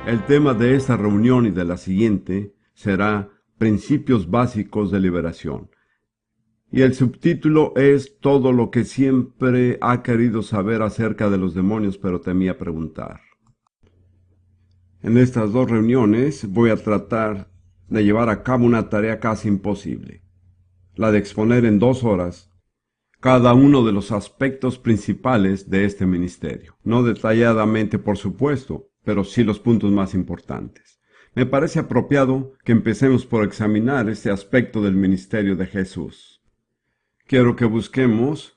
El tema de esta reunión y de la siguiente será Principios básicos de liberación. Y el subtítulo es Todo lo que siempre ha querido saber acerca de los demonios, pero temía preguntar. En estas dos reuniones voy a tratar de llevar a cabo una tarea casi imposible, la de exponer en 2 horas cada uno de los aspectos principales de este ministerio. No detalladamente, por supuesto, pero sí los puntos más importantes. Me parece apropiado que empecemos por examinar este aspecto del ministerio de Jesús. Quiero que busquemos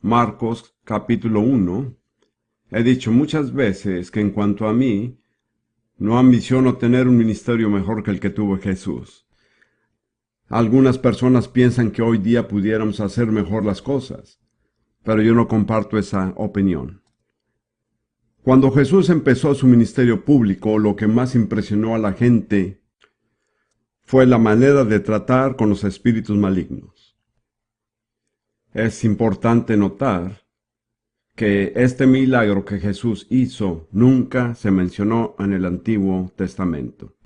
Marcos capítulo 1. He dicho muchas veces que en cuanto a mí, no ambiciono tener un ministerio mejor que el que tuvo Jesús. Algunas personas piensan que hoy día pudiéramos hacer mejor las cosas, pero yo no comparto esa opinión. Cuando Jesús empezó su ministerio público, lo que más impresionó a la gente fue la manera de tratar con los espíritus malignos. Es importante notar que este milagro que Jesús hizo nunca se mencionó en el Antiguo Testamento.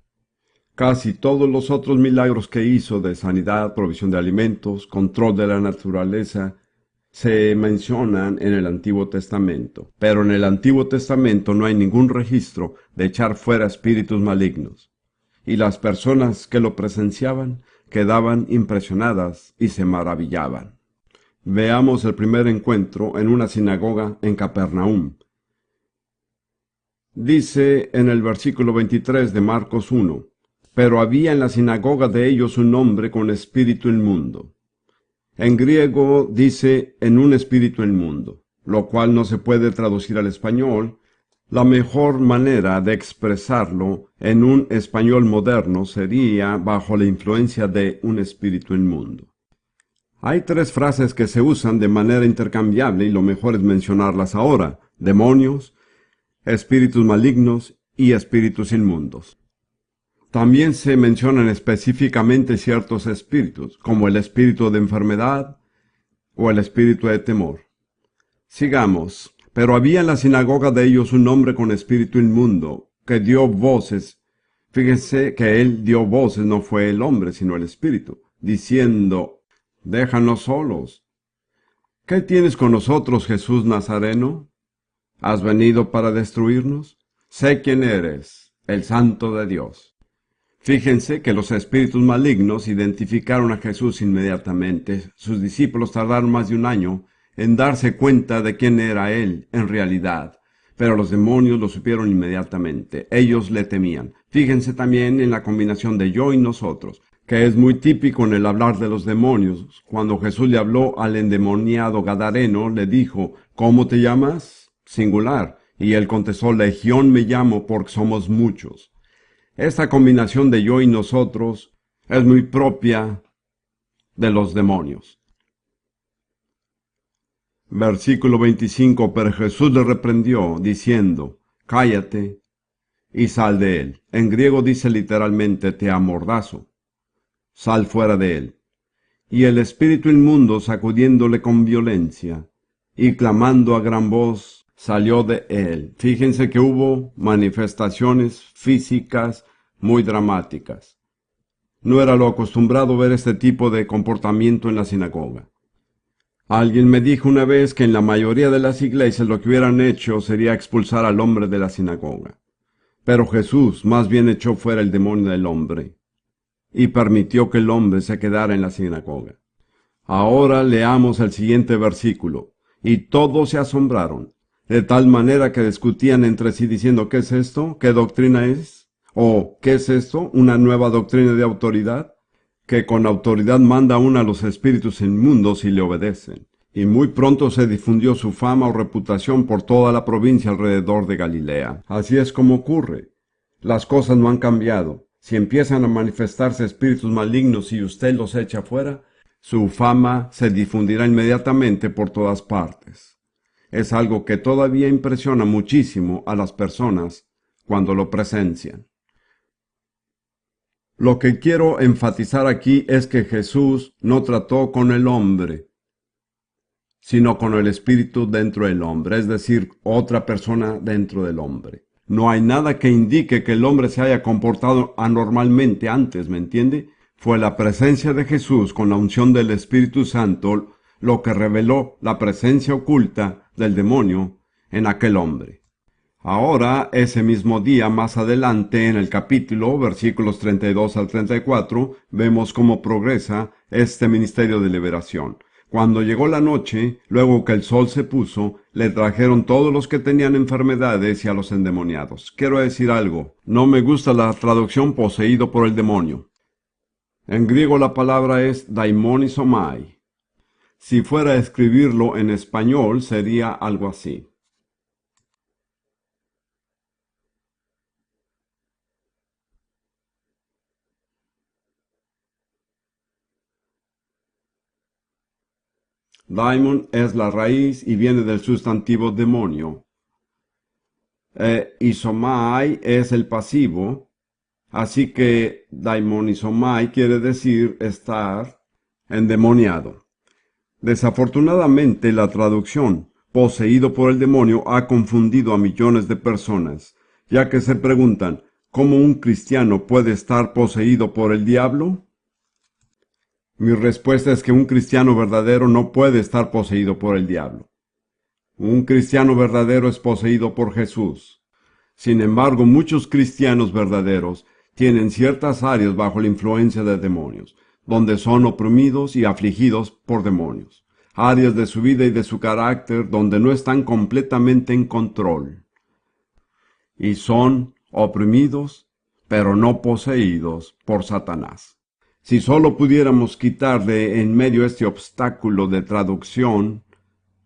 Casi todos los otros milagros que hizo de sanidad, provisión de alimentos, control de la naturaleza, se mencionan en el Antiguo Testamento. Pero en el Antiguo Testamento no hay ningún registro de echar fuera espíritus malignos. Y las personas que lo presenciaban quedaban impresionadas y se maravillaban. Veamos el primer encuentro en una sinagoga en Capernaum. Dice en el versículo 23 de Marcos 1, pero había en la sinagoga de ellos un hombre con espíritu inmundo. En griego dice en un espíritu inmundo, lo cual no se puede traducir al español. La mejor manera de expresarlo en un español moderno sería bajo la influencia de un espíritu inmundo. Hay 3 frases que se usan de manera intercambiable y lo mejor es mencionarlas ahora: demonios, espíritus malignos y espíritus inmundos. También se mencionan específicamente ciertos espíritus, como el espíritu de enfermedad o el espíritu de temor. Sigamos. Pero había en la sinagoga de ellos un hombre con espíritu inmundo, que dio voces. Fíjense que él dio voces, no fue el hombre, sino el espíritu, diciendo: déjanos solos. ¿Qué tienes con nosotros, Jesús Nazareno? ¿Has venido para destruirnos? Sé quién eres, el Santo de Dios. Fíjense que los espíritus malignos identificaron a Jesús inmediatamente. Sus discípulos tardaron más de 1 año en darse cuenta de quién era él en realidad, pero los demonios lo supieron inmediatamente. Ellos le temían. Fíjense también en la combinación de yo y nosotros, que es muy típico en el hablar de los demonios. Cuando Jesús le habló al endemoniado gadareno, le dijo: ¿cómo te llamas? Singular. Y él contestó: Legión me llamo, porque somos muchos. Esta combinación de yo y nosotros es muy propia de los demonios. Versículo 25, pero Jesús le reprendió, diciendo: cállate y sal de él. En griego dice literalmente: te amordazo, sal fuera de él. Y el espíritu inmundo, sacudiéndole con violencia y clamando a gran voz, salió de él. Fíjense que hubo manifestaciones físicas muy dramáticas. No era lo acostumbrado ver este tipo de comportamiento en la sinagoga. Alguien me dijo una vez que en la mayoría de las iglesias lo que hubieran hecho sería expulsar al hombre de la sinagoga. Pero Jesús más bien echó fuera el demonio del hombre y permitió que el hombre se quedara en la sinagoga. Ahora leamos el siguiente versículo. Y todos se asombraron, de tal manera que discutían entre sí diciendo: ¿qué es esto? ¿Qué doctrina es? ¿O qué es esto? ¿Una nueva doctrina de autoridad? Que con autoridad manda aún a los espíritus inmundos y le obedecen. Y muy pronto se difundió su fama o reputación por toda la provincia alrededor de Galilea. Así es como ocurre. Las cosas no han cambiado. Si empiezan a manifestarse espíritus malignos y usted los echa fuera, su fama se difundirá inmediatamente por todas partes. Es algo que todavía impresiona muchísimo a las personas cuando lo presencian. Lo que quiero enfatizar aquí es que Jesús no trató con el hombre, sino con el espíritu dentro del hombre, es decir, otra persona dentro del hombre. No hay nada que indique que el hombre se haya comportado anormalmente antes, ¿me entiende? Fue la presencia de Jesús con la unción del Espíritu Santo lo que reveló la presencia oculta del demonio en aquel hombre. Ahora, ese mismo día, más adelante en el capítulo, versículos 32 al 34, vemos cómo progresa este ministerio de liberación. Cuando llegó la noche, luego que el sol se puso, le trajeron todos los que tenían enfermedades y a los endemoniados. Quiero decir algo, no me gusta la traducción poseído por el demonio. En griego la palabra es daimonizomai. Si fuera a escribirlo en español sería algo así. Daimon es la raíz y viene del sustantivo demonio. Isomai es el pasivo, así que daimonizomai quiere decir estar endemoniado. Desafortunadamente la traducción poseído por el demonio ha confundido a millones de personas, ya que se preguntan, ¿cómo un cristiano puede estar poseído por el diablo? Mi respuesta es que un cristiano verdadero no puede estar poseído por el diablo. Un cristiano verdadero es poseído por Jesús. Sin embargo, muchos cristianos verdaderos tienen ciertas áreas bajo la influencia de demonios, donde son oprimidos y afligidos por demonios. Áreas de su vida y de su carácter donde no están completamente en control. Y son oprimidos, pero no poseídos por Satanás. Si solo pudiéramos quitar de en medio este obstáculo de traducción,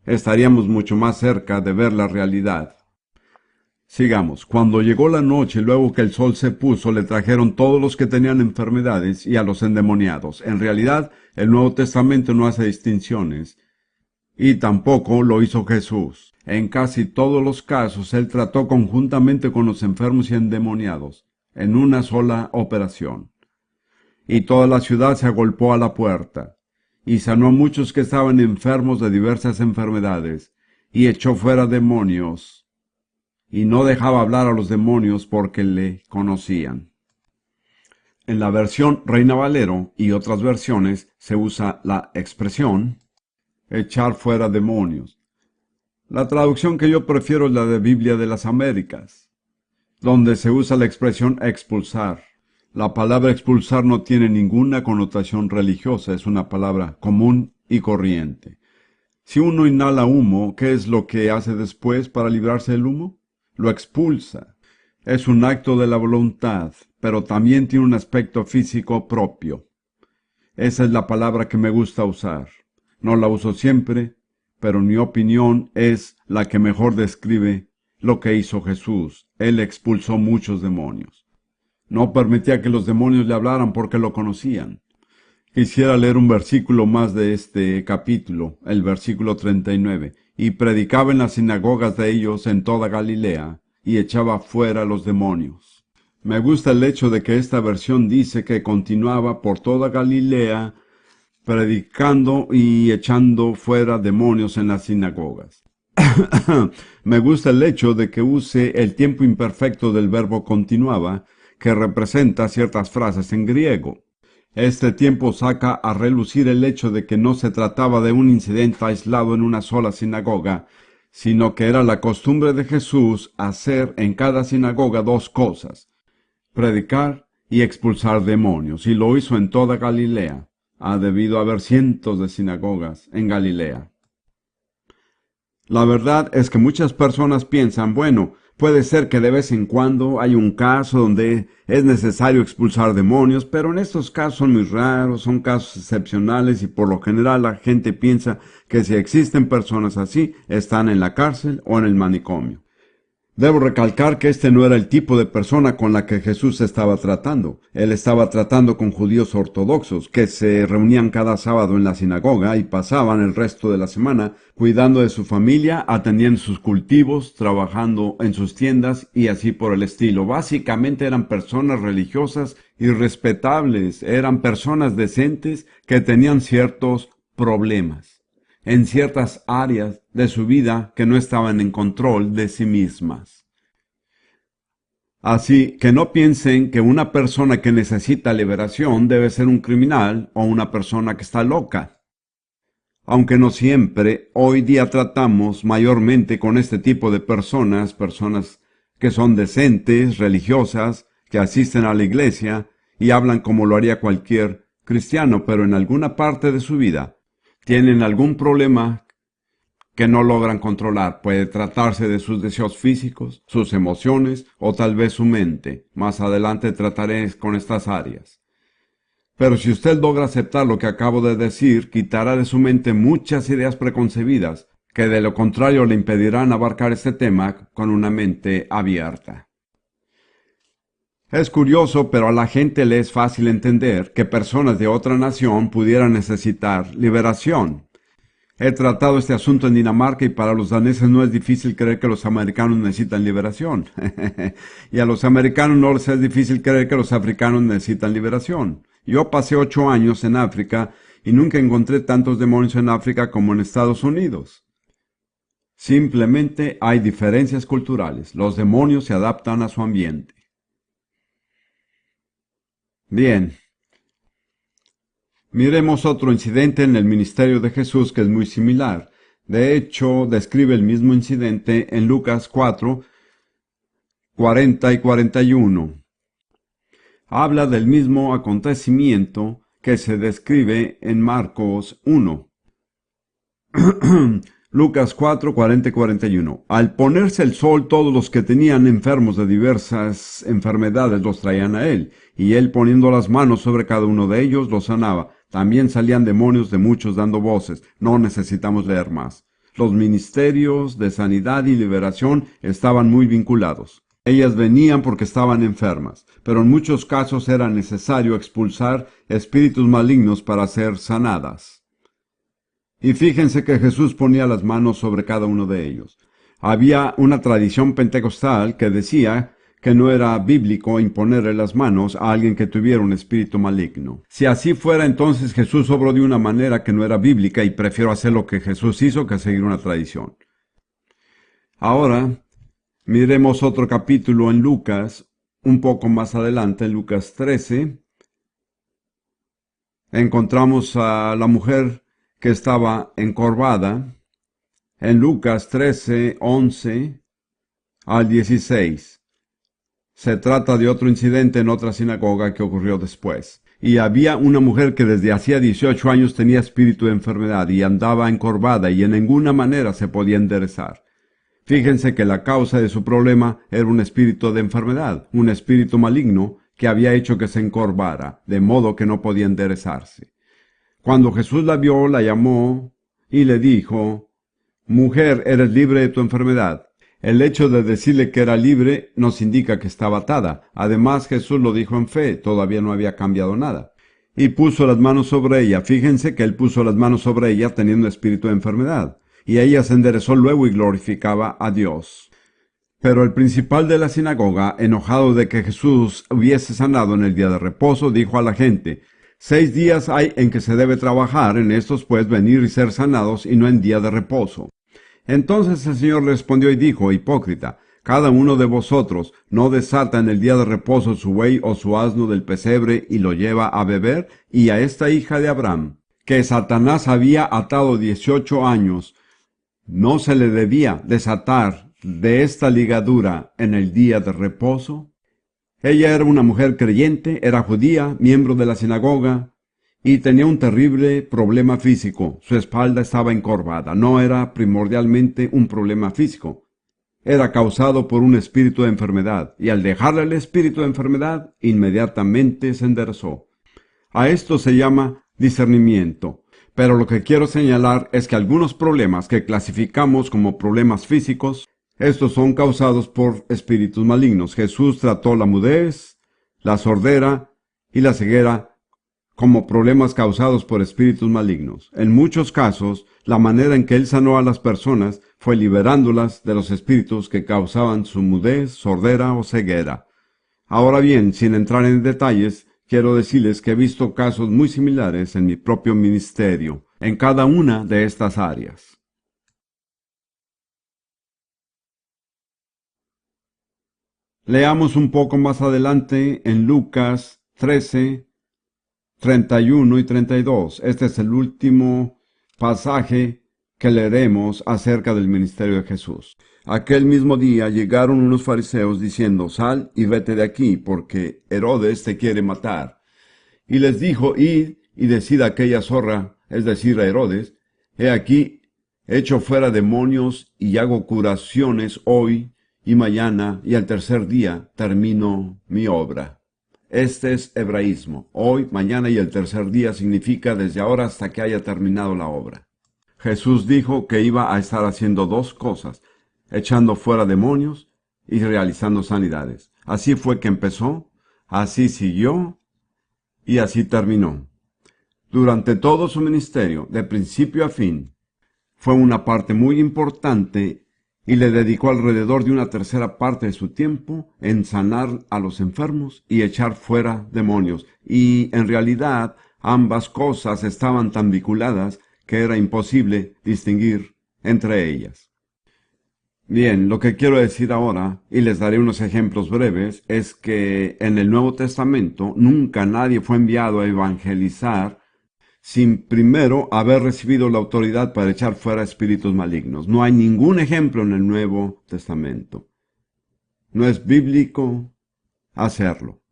estaríamos mucho más cerca de ver la realidad. Sigamos. Cuando llegó la noche, luego que el sol se puso, le trajeron todos los que tenían enfermedades y a los endemoniados. En realidad, el Nuevo Testamento no hace distinciones, y tampoco lo hizo Jesús. En casi todos los casos, él trató conjuntamente con los enfermos y endemoniados, en una sola operación. Y toda la ciudad se agolpó a la puerta, y sanó a muchos que estaban enfermos de diversas enfermedades, y echó fuera demonios, y no dejaba hablar a los demonios porque le conocían. En la versión Reina Valero y otras versiones se usa la expresión echar fuera demonios. La traducción que yo prefiero es la de Biblia de las Américas, donde se usa la expresión expulsar. La palabra expulsar no tiene ninguna connotación religiosa, es una palabra común y corriente. Si uno inhala humo, ¿qué es lo que hace después para librarse del humo? Lo expulsa. Es un acto de la voluntad, pero también tiene un aspecto físico propio. Esa es la palabra que me gusta usar. No la uso siempre, pero en mi opinión es la que mejor describe lo que hizo Jesús. Él expulsó muchos demonios. No permitía que los demonios le hablaran porque lo conocían. Quisiera leer un versículo más de este capítulo, el versículo 39. Y predicaba en las sinagogas de ellos en toda Galilea, y echaba fuera los demonios. Me gusta el hecho de que esta versión dice que continuaba por toda Galilea, predicando y echando fuera demonios en las sinagogas. Me gusta el hecho de que use el tiempo imperfecto del verbo continuaba, que representa ciertas frases en griego. Este tiempo saca a relucir el hecho de que no se trataba de un incidente aislado en una sola sinagoga, sino que era la costumbre de Jesús hacer en cada sinagoga dos cosas: predicar y expulsar demonios, y lo hizo en toda Galilea. Ha debido haber cientos de sinagogas en Galilea. La verdad es que muchas personas piensan, bueno, puede ser que de vez en cuando hay un caso donde es necesario expulsar demonios, pero en estos casos son muy raros, son casos excepcionales y por lo general la gente piensa que si existen personas así, están en la cárcel o en el manicomio. Debo recalcar que este no era el tipo de persona con la que Jesús estaba tratando. Él estaba tratando con judíos ortodoxos que se reunían cada sábado en la sinagoga y pasaban el resto de la semana cuidando de su familia, atendiendo sus cultivos, trabajando en sus tiendas y así por el estilo. Básicamente eran personas religiosas y respetables, eran personas decentes que tenían ciertos problemas en ciertas áreas de su vida que no estaban en control de sí mismas. Así que no piensen que una persona que necesita liberación debe ser un criminal o una persona que está loca. Aunque no siempre, hoy día tratamos mayormente con este tipo de personas que son decentes, religiosas, que asisten a la iglesia y hablan como lo haría cualquier cristiano, pero en alguna parte de su vida tienen algún problema que no logran controlar. Puede tratarse de sus deseos físicos, sus emociones o tal vez su mente. Más adelante trataré con estas áreas. Pero si usted logra aceptar lo que acabo de decir, quitará de su mente muchas ideas preconcebidas que de lo contrario le impedirán abarcar este tema con una mente abierta. Es curioso, pero a la gente le es fácil entender que personas de otra nación pudieran necesitar liberación. He tratado este asunto en Dinamarca y para los daneses no es difícil creer que los americanos necesitan liberación. Y a los americanos no les es difícil creer que los africanos necesitan liberación. Yo pasé 8 años en África y nunca encontré tantos demonios en África como en Estados Unidos. Simplemente hay diferencias culturales. Los demonios se adaptan a su ambiente. Bien. Miremos otro incidente en el ministerio de Jesús que es muy similar. De hecho, describe el mismo incidente en Lucas 4, 40 y 41. Habla del mismo acontecimiento que se describe en Marcos 1. Lucas 4, 40 y 41. Al ponerse el sol, todos los que tenían enfermos de diversas enfermedades los traían a él, y él poniendo las manos sobre cada uno de ellos los sanaba. También salían demonios de muchos dando voces. No necesitamos leer más. Los ministerios de sanidad y liberación estaban muy vinculados. Ellas venían porque estaban enfermas, pero en muchos casos era necesario expulsar espíritus malignos para ser sanadas. Y fíjense que Jesús ponía las manos sobre cada uno de ellos. Había una tradición pentecostal que decía que no era bíblico imponerle las manos a alguien que tuviera un espíritu maligno. Si así fuera, entonces Jesús obró de una manera que no era bíblica y prefiero hacer lo que Jesús hizo que seguir una tradición. Ahora, miremos otro capítulo en Lucas, un poco más adelante, en Lucas 13. Encontramos a la mujer que estaba encorvada, en Lucas 13, 11 al 16. Se trata de otro incidente en otra sinagoga que ocurrió después. Y había una mujer que desde hacía 18 años tenía espíritu de enfermedad y andaba encorvada y en ninguna manera se podía enderezar. Fíjense que la causa de su problema era un espíritu de enfermedad, un espíritu maligno que había hecho que se encorvara, de modo que no podía enderezarse. Cuando Jesús la vio, la llamó y le dijo: «Mujer, eres libre de tu enfermedad». El hecho de decirle que era libre nos indica que estaba atada. Además, Jesús lo dijo en fe, todavía no había cambiado nada. Y puso las manos sobre ella. Fíjense que él puso las manos sobre ella teniendo espíritu de enfermedad. Y ella se enderezó luego y glorificaba a Dios. Pero el principal de la sinagoga, enojado de que Jesús hubiese sanado en el día de reposo, dijo a la gente: 6 días hay en que se debe trabajar, en estos pues venir y ser sanados, y no en día de reposo. Entonces el Señor respondió y dijo: hipócrita, cada uno de vosotros no desata en el día de reposo su buey o su asno del pesebre y lo lleva a beber, y a esta hija de Abraham, que Satanás había atado 18 años, ¿no se le debía desatar de esta ligadura en el día de reposo? Ella era una mujer creyente, era judía, miembro de la sinagoga, y tenía un terrible problema físico. Su espalda estaba encorvada. No era primordialmente un problema físico. Era causado por un espíritu de enfermedad, y al dejarle el espíritu de enfermedad, inmediatamente se enderezó. A esto se llama discernimiento. Pero lo que quiero señalar es que algunos problemas que clasificamos como problemas físicos, estos son causados por espíritus malignos. Jesús trató la mudez, la sordera y la ceguera como problemas causados por espíritus malignos. En muchos casos, la manera en que él sanó a las personas fue liberándolas de los espíritus que causaban su mudez, sordera o ceguera. Ahora bien, sin entrar en detalles, quiero decirles que he visto casos muy similares en mi propio ministerio, en cada una de estas áreas. Leamos un poco más adelante en Lucas 13, 31 y 32. Este es el último pasaje que leeremos acerca del ministerio de Jesús. Aquel mismo día llegaron unos fariseos diciendo: sal y vete de aquí, porque Herodes te quiere matar. Y les dijo: id y decid a aquella zorra, es decir, a Herodes: he aquí, echo fuera demonios y hago curaciones hoy y mañana, y al tercer día termino mi obra. Este es hebraísmo. Hoy, mañana y el tercer día significa desde ahora hasta que haya terminado la obra. Jesús dijo que iba a estar haciendo dos cosas: echando fuera demonios y realizando sanidades. Así fue que empezó, así siguió y así terminó. Durante todo su ministerio, de principio a fin, fue una parte muy importante y le dedicó alrededor de una tercera parte de su tiempo en sanar a los enfermos y echar fuera demonios. Y en realidad ambas cosas estaban tan vinculadas que era imposible distinguir entre ellas. Bien, lo que quiero decir ahora, y les daré unos ejemplos breves, es que en el Nuevo Testamento nunca nadie fue enviado a evangelizar sin primero haber recibido la autoridad para echar fuera espíritus malignos. No hay ningún ejemplo en el Nuevo Testamento. No es bíblico hacerlo.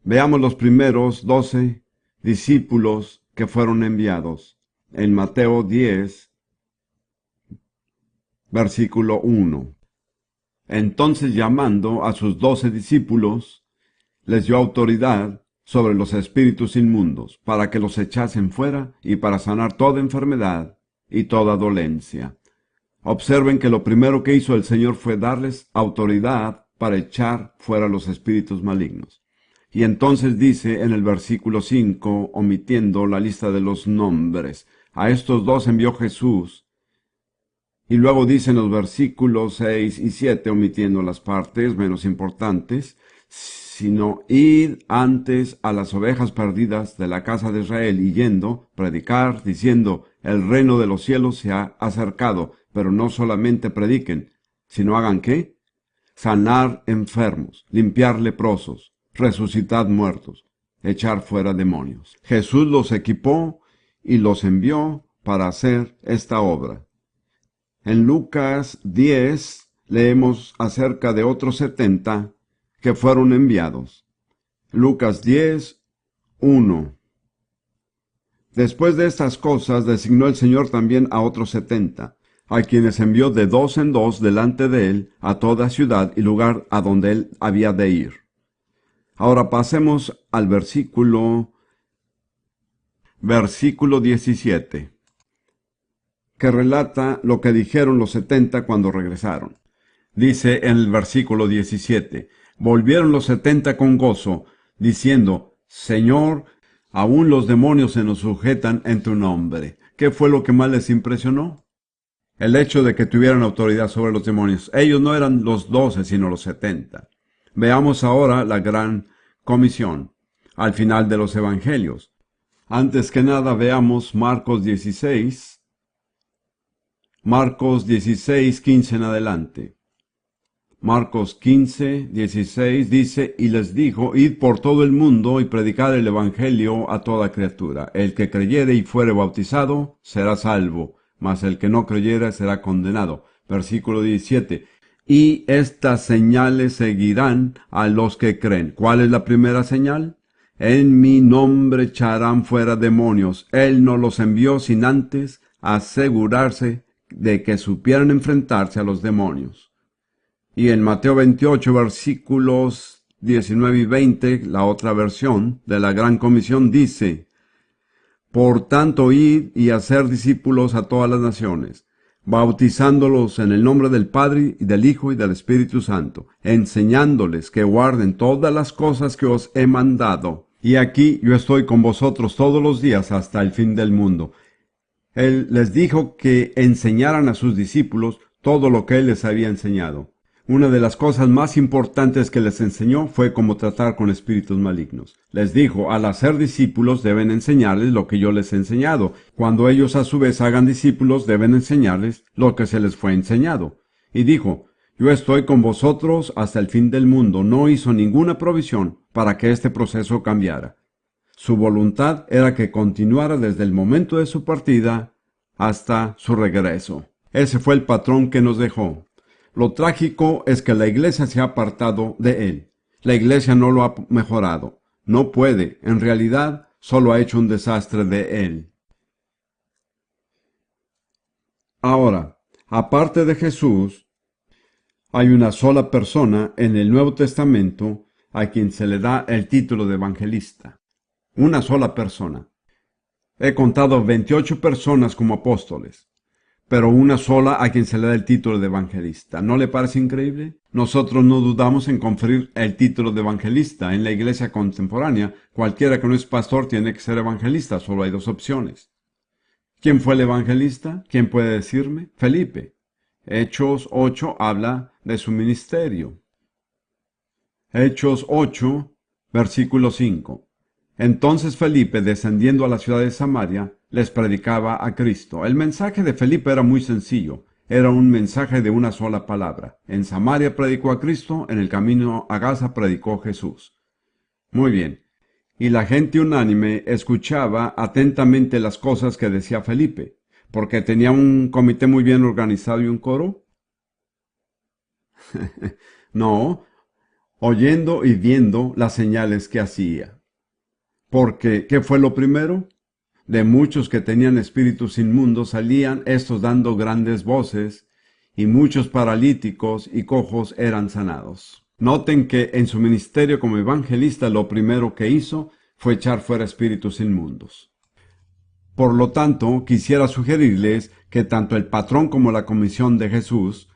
Veamos los primeros 12 discípulos que fueron enviados. En Mateo 10, versículo 1. Entonces, llamando a sus 12 discípulos, les dio autoridad sobre los espíritus inmundos, para que los echasen fuera y para sanar toda enfermedad y toda dolencia. Observen que lo primero que hizo el Señor fue darles autoridad para echar fuera los espíritus malignos. Y entonces dice en el versículo 5, omitiendo la lista de los nombres: a estos dos envió Jesús. Y luego dice en los versículos 6 y 7, omitiendo las partes menos importantes: sino id antes a las ovejas perdidas de la casa de Israel, y yendo, predicar, diciendo: el reino de los cielos se ha acercado. Pero no solamente prediquen, sino hagan ¿qué? Sanar enfermos, limpiar leprosos, resucitar muertos, echar fuera demonios. Jesús los equipó y los envió para hacer esta obra. En Lucas 10 leemos acerca de otros 70 que fueron enviados. Lucas 10, 1. Después de estas cosas designó el Señor también a otros 70, a quienes envió de dos en dos delante de él a toda ciudad y lugar a donde él había de ir. Ahora pasemos al versículo 17, que relata lo que dijeron los 70 cuando regresaron. Dice en el versículo 17: volvieron los 70 con gozo, diciendo: Señor, aún los demonios se nos sujetan en tu nombre. ¿Qué fue lo que más les impresionó? El hecho de que tuvieran autoridad sobre los demonios. Ellos no eran los 12, sino los 70. Veamos ahora la gran comisión, al final de los evangelios. Antes que nada veamos Marcos 16, 15 en adelante. Marcos 15, 16 dice: y les dijo: id por todo el mundo y predicad el evangelio a toda criatura. El que creyere y fuere bautizado será salvo, mas el que no creyere será condenado. Versículo 17. Y estas señales seguirán a los que creen. ¿Cuál es la primera señal? En mi nombre echarán fuera demonios. Él no los envió sin antes asegurarse de que supieran enfrentarse a los demonios. Y en Mateo 28, versículos 19 y 20, la otra versión de la Gran Comisión dice: por tanto, id y hacer discípulos a todas las naciones, bautizándolos en el nombre del Padre, y del Hijo, y del Espíritu Santo, enseñándoles que guarden todas las cosas que os he mandado. Y aquí yo estoy con vosotros todos los días hasta el fin del mundo. Él les dijo que enseñaran a sus discípulos todo lo que él les había enseñado. Una de las cosas más importantes que les enseñó fue cómo tratar con espíritus malignos. Les dijo: al hacer discípulos deben enseñarles lo que yo les he enseñado. Cuando ellos a su vez hagan discípulos deben enseñarles lo que se les fue enseñado. Y dijo: Yo estoy con vosotros hasta el fin del mundo. No hizo ninguna provisión para que este proceso cambiara. Su voluntad era que continuara desde el momento de su partida hasta su regreso. Ese fue el patrón que nos dejó. Lo trágico es que la iglesia se ha apartado de él. La iglesia no lo ha mejorado. No puede. En realidad, solo ha hecho un desastre de él. Ahora, aparte de Jesús, hay una sola persona en el Nuevo Testamento a quien se le da el título de evangelista. Una sola persona. He contado 28 personas como apóstoles, pero una sola a quien se le da el título de evangelista. ¿No le parece increíble? Nosotros no dudamos en conferir el título de evangelista. En la iglesia contemporánea, cualquiera que no es pastor tiene que ser evangelista. Solo hay dos opciones. ¿Quién fue el evangelista? ¿Quién puede decirme? Felipe. Hechos 8 habla de su ministerio. Hechos 8, versículo 5. Entonces Felipe, descendiendo a la ciudad de Samaria, les predicaba a Cristo. El mensaje de Felipe era muy sencillo. Era un mensaje de una sola palabra. En Samaria predicó a Cristo, en el camino a Gaza predicó Jesús. Muy bien. Y la gente unánime escuchaba atentamente las cosas que decía Felipe, porque tenía un comité muy bien organizado y un coro. No, oyendo y viendo las señales que hacía. Porque, ¿qué fue lo primero? De muchos que tenían espíritus inmundos salían estos dando grandes voces, y muchos paralíticos y cojos eran sanados. Noten que en su ministerio como evangelista lo primero que hizo fue echar fuera espíritus inmundos. Por lo tanto, quisiera sugerirles que tanto el patrón como la comisión de Jesús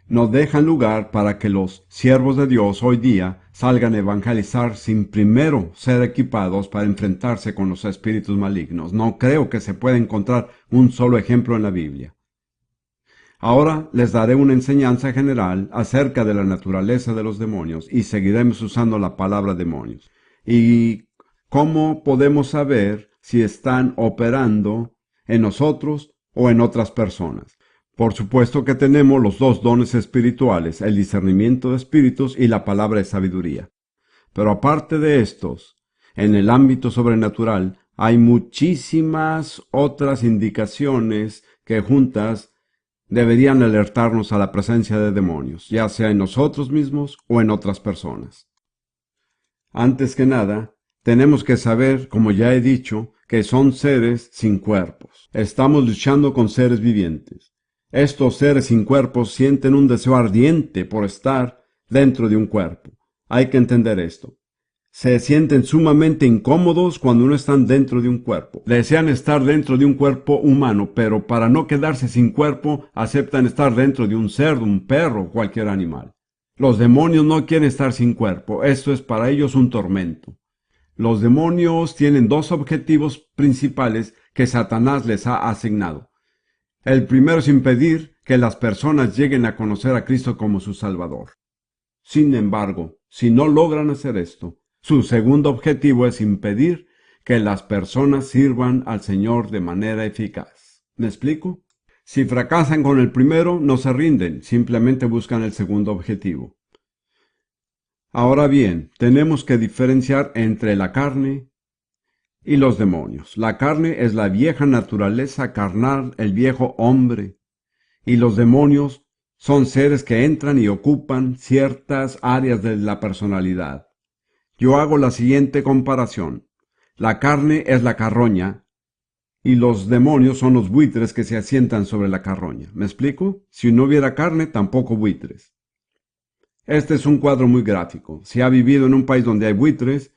no dejan lugar para que los siervos de Dios hoy día salgan a evangelizar sin primero ser equipados para enfrentarse con los espíritus malignos. No creo que se pueda encontrar un solo ejemplo en la Biblia. Ahora les daré una enseñanza general acerca de la naturaleza de los demonios y seguiremos usando la palabra demonios. Y cómo podemos saber si están operando en nosotros o en otras personas. Por supuesto que tenemos los dos dones espirituales, el discernimiento de espíritus y la palabra de sabiduría. Pero aparte de estos, en el ámbito sobrenatural hay muchísimas otras indicaciones que juntas deberían alertarnos a la presencia de demonios, ya sea en nosotros mismos o en otras personas. Antes que nada, tenemos que saber, como ya he dicho, que son seres sin cuerpos. Estamos luchando con seres vivientes. Estos seres sin cuerpos sienten un deseo ardiente por estar dentro de un cuerpo. Hay que entender esto. Se sienten sumamente incómodos cuando no están dentro de un cuerpo. Desean estar dentro de un cuerpo humano, pero para no quedarse sin cuerpo, aceptan estar dentro de un cerdo, un perro, cualquier animal. Los demonios no quieren estar sin cuerpo. Esto es para ellos un tormento. Los demonios tienen dos objetivos principales que Satanás les ha asignado. El primero es impedir que las personas lleguen a conocer a Cristo como su Salvador. Sin embargo, si no logran hacer esto, su segundo objetivo es impedir que las personas sirvan al Señor de manera eficaz. ¿Me explico? Si fracasan con el primero, no se rinden, simplemente buscan el segundo objetivo. Ahora bien, tenemos que diferenciar entre la carne y los demonios. La carne es la vieja naturaleza carnal, el viejo hombre, y los demonios son seres que entran y ocupan ciertas áreas de la personalidad. Yo hago la siguiente comparación. La carne es la carroña y los demonios son los buitres que se asientan sobre la carroña. ¿Me explico? Si no hubiera carne, tampoco buitres. Este es un cuadro muy gráfico. Si ha vivido en un país donde hay buitres,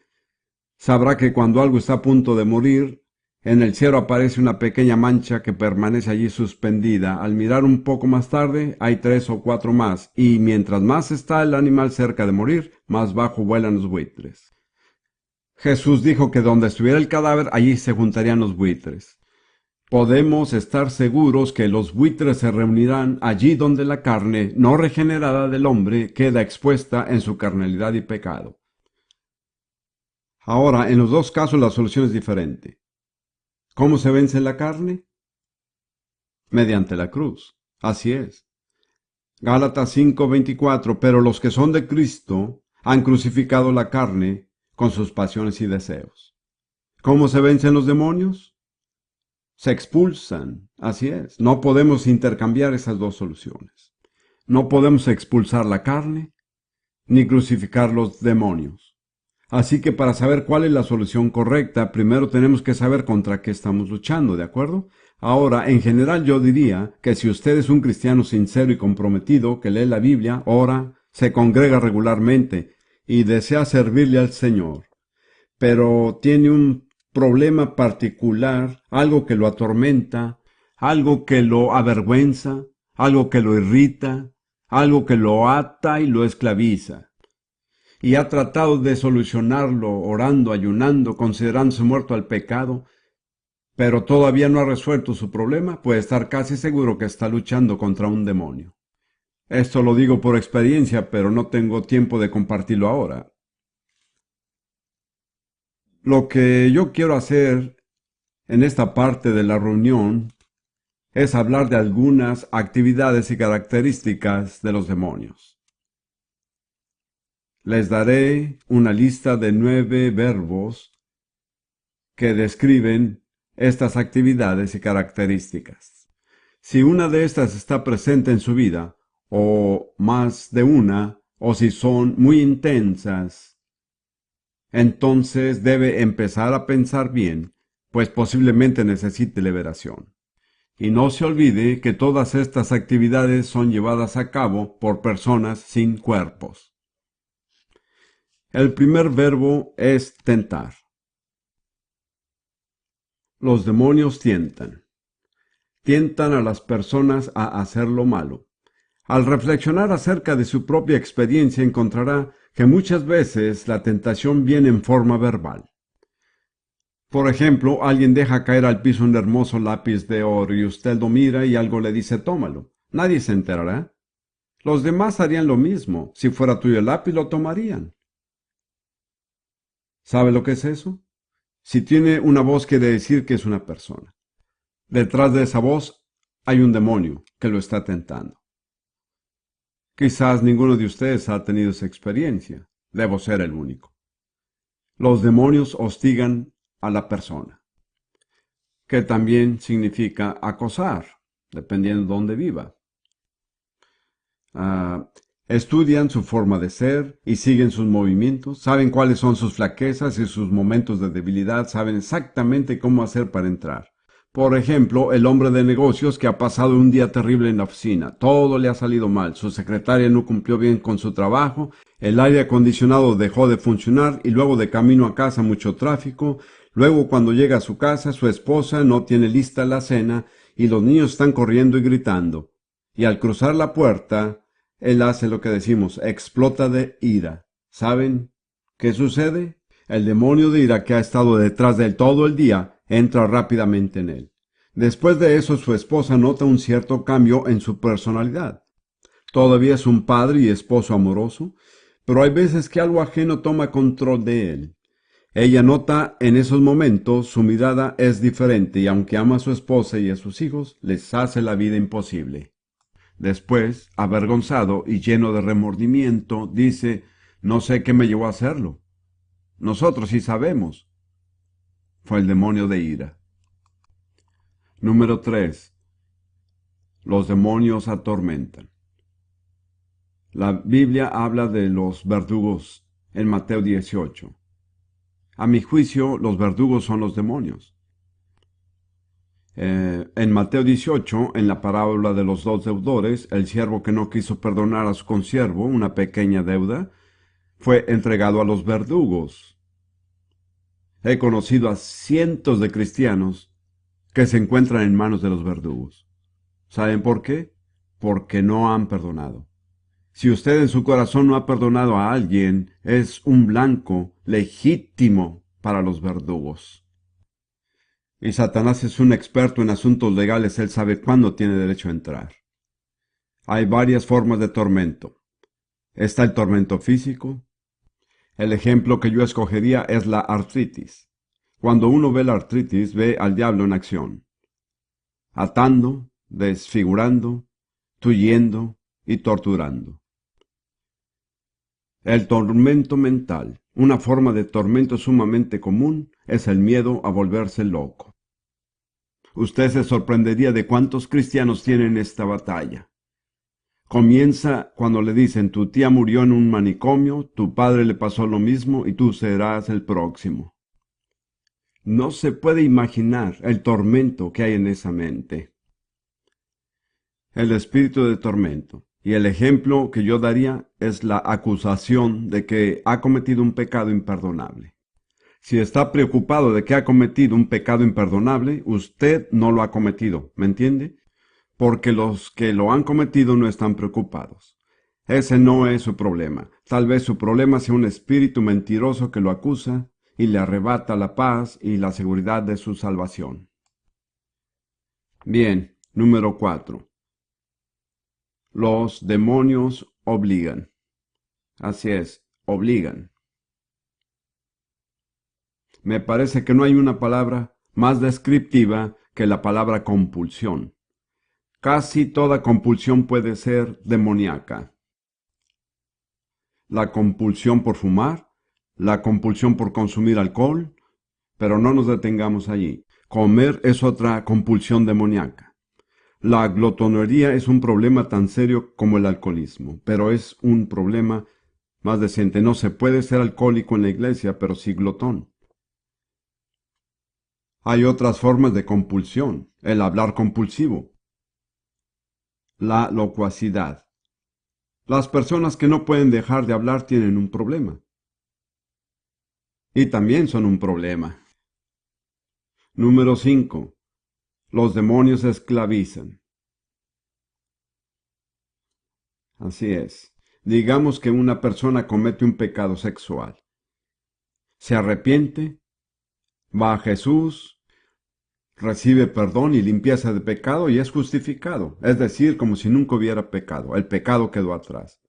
sabrá que cuando algo está a punto de morir, en el cielo aparece una pequeña mancha que permanece allí suspendida. Al mirar un poco más tarde, hay 3 o 4 más, y mientras más está el animal cerca de morir, más bajo vuelan los buitres. Jesús dijo que donde estuviera el cadáver, allí se juntarían los buitres. Podemos estar seguros que los buitres se reunirán allí donde la carne no regenerada del hombre queda expuesta en su carnalidad y pecado. Ahora, en los dos casos la solución es diferente. ¿Cómo se vence la carne? Mediante la cruz. Así es. Gálatas 5:24, pero los que son de Cristo han crucificado la carne con sus pasiones y deseos. ¿Cómo se vencen los demonios? Se expulsan, así es. No podemos intercambiar esas dos soluciones. No podemos expulsar la carne ni crucificar los demonios. Así que para saber cuál es la solución correcta, primero tenemos que saber contra qué estamos luchando, ¿de acuerdo? Ahora, en general yo diría que si usted es un cristiano sincero y comprometido, que lee la Biblia, ora, se congrega regularmente y desea servirle al Señor, pero tiene un problema particular, algo que lo atormenta, algo que lo avergüenza, algo que lo irrita, algo que lo ata y lo esclaviza, y ha tratado de solucionarlo orando, ayunando, considerándose muerto al pecado, pero todavía no ha resuelto su problema, puede estar casi seguro que está luchando contra un demonio. Esto lo digo por experiencia, pero no tengo tiempo de compartirlo ahora. Lo que yo quiero hacer en esta parte de la reunión es hablar de algunas actividades y características de los demonios. Les daré una lista de 9 verbos que describen estas actividades y características. Si una de estas está presente en su vida, o más de una, o si son muy intensas, entonces debe empezar a pensar bien, pues posiblemente necesite liberación. Y no se olvide que todas estas actividades son llevadas a cabo por personas sin cuerpos. El primer verbo es tentar. Los demonios tientan. Tientan a las personas a hacer lo malo. Al reflexionar acerca de su propia experiencia encontrará que muchas veces la tentación viene en forma verbal. Por ejemplo, alguien deja caer al piso un hermoso lápiz de oro y usted lo mira y algo le dice tómalo. Nadie se enterará. Los demás harían lo mismo. Si fuera tuyo el lápiz, lo tomarían. ¿Sabe lo que es eso? Si tiene una voz, quiere decir que es una persona. Detrás de esa voz hay un demonio que lo está tentando. Quizás ninguno de ustedes ha tenido esa experiencia. Debo ser el único. Los demonios hostigan a la persona, que también significa acosar, dependiendo de dónde viva. Estudian su forma de ser y siguen sus movimientos, saben cuáles son sus flaquezas y sus momentos de debilidad, saben exactamente cómo hacer para entrar. Por ejemplo, el hombre de negocios que ha pasado un día terrible en la oficina. Todo le ha salido mal. Su secretaria no cumplió bien con su trabajo, el aire acondicionado dejó de funcionar y luego de camino a casa mucho tráfico. Luego cuando llega a su casa, su esposa no tiene lista la cena y los niños están corriendo y gritando. Y al cruzar la puerta, él hace lo que decimos, explota de ira. ¿Saben qué sucede? El demonio de ira que ha estado detrás de él todo el día entra rápidamente en él. Después de eso, su esposa nota un cierto cambio en su personalidad. Todavía es un padre y esposo amoroso, pero hay veces que algo ajeno toma control de él. Ella nota en esos momentos su mirada es diferente y aunque ama a su esposa y a sus hijos, les hace la vida imposible. Después, avergonzado y lleno de remordimiento, dice, no sé qué me llevó a hacerlo. Nosotros sí sabemos. Fue el demonio de ira. Número 3. Los demonios atormentan. La Biblia habla de los verdugos en Mateo 18. A mi juicio, los verdugos son los demonios. En Mateo 18, en la parábola de los 2 deudores, el siervo que no quiso perdonar a su consiervo una pequeña deuda, fue entregado a los verdugos. He conocido a cientos de cristianos que se encuentran en manos de los verdugos. ¿Saben por qué? Porque no han perdonado. Si usted en su corazón no ha perdonado a alguien, es un blanco legítimo para los verdugos. Y Satanás es un experto en asuntos legales, él sabe cuándo tiene derecho a entrar. Hay varias formas de tormento. Está el tormento físico. El ejemplo que yo escogería es la artritis. Cuando uno ve la artritis, ve al diablo en acción. Atando, desfigurando, tulliendo, y torturando. El tormento mental, una forma de tormento sumamente común, es el miedo a volverse loco. Usted se sorprendería de cuántos cristianos tienen esta batalla. Comienza cuando le dicen: tu tía murió en un manicomio, tu padre le pasó lo mismo y tú serás el próximo. No se puede imaginar el tormento que hay en esa mente. El espíritu de tormento. Y el ejemplo que yo daría es la acusación de que ha cometido un pecado imperdonable. Si está preocupado de que ha cometido un pecado imperdonable, usted no lo ha cometido, ¿me entiende? Porque los que lo han cometido no están preocupados. Ese no es su problema. Tal vez su problema sea un espíritu mentiroso que lo acusa y le arrebata la paz y la seguridad de su salvación. Bien, número 4. Los demonios obligan. Así es, obligan. Me parece que no hay una palabra más descriptiva que la palabra compulsión. Casi toda compulsión puede ser demoníaca. La compulsión por fumar, la compulsión por consumir alcohol, pero no nos detengamos allí. Comer es otra compulsión demoníaca. La glotonería es un problema tan serio como el alcoholismo, pero es un problema más decente. No se puede ser alcohólico en la iglesia, pero sí glotón. Hay otras formas de compulsión, el hablar compulsivo, la locuacidad. Las personas que no pueden dejar de hablar tienen un problema. Y también son un problema. Número 5. Los demonios esclavizan. Así es. Digamos que una persona comete un pecado sexual. Se arrepiente, va a Jesús, recibe perdón y limpieza de pecado y es justificado. Es decir, como si nunca hubiera pecado. El pecado quedó atrás.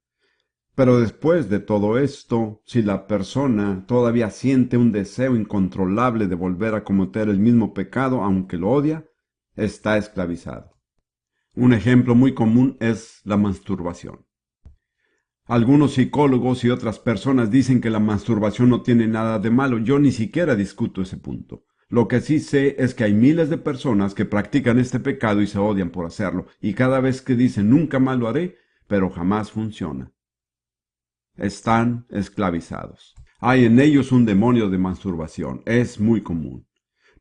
Pero después de todo esto, si la persona todavía siente un deseo incontrolable de volver a cometer el mismo pecado, aunque lo odia, está esclavizado. Un ejemplo muy común es la masturbación. Algunos psicólogos y otras personas dicen que la masturbación no tiene nada de malo. Yo ni siquiera discuto ese punto. Lo que sí sé es que hay miles de personas que practican este pecado y se odian por hacerlo, y cada vez que dicen nunca más lo haré, pero jamás funciona. Están esclavizados. Hay en ellos un demonio de masturbación. Es muy común.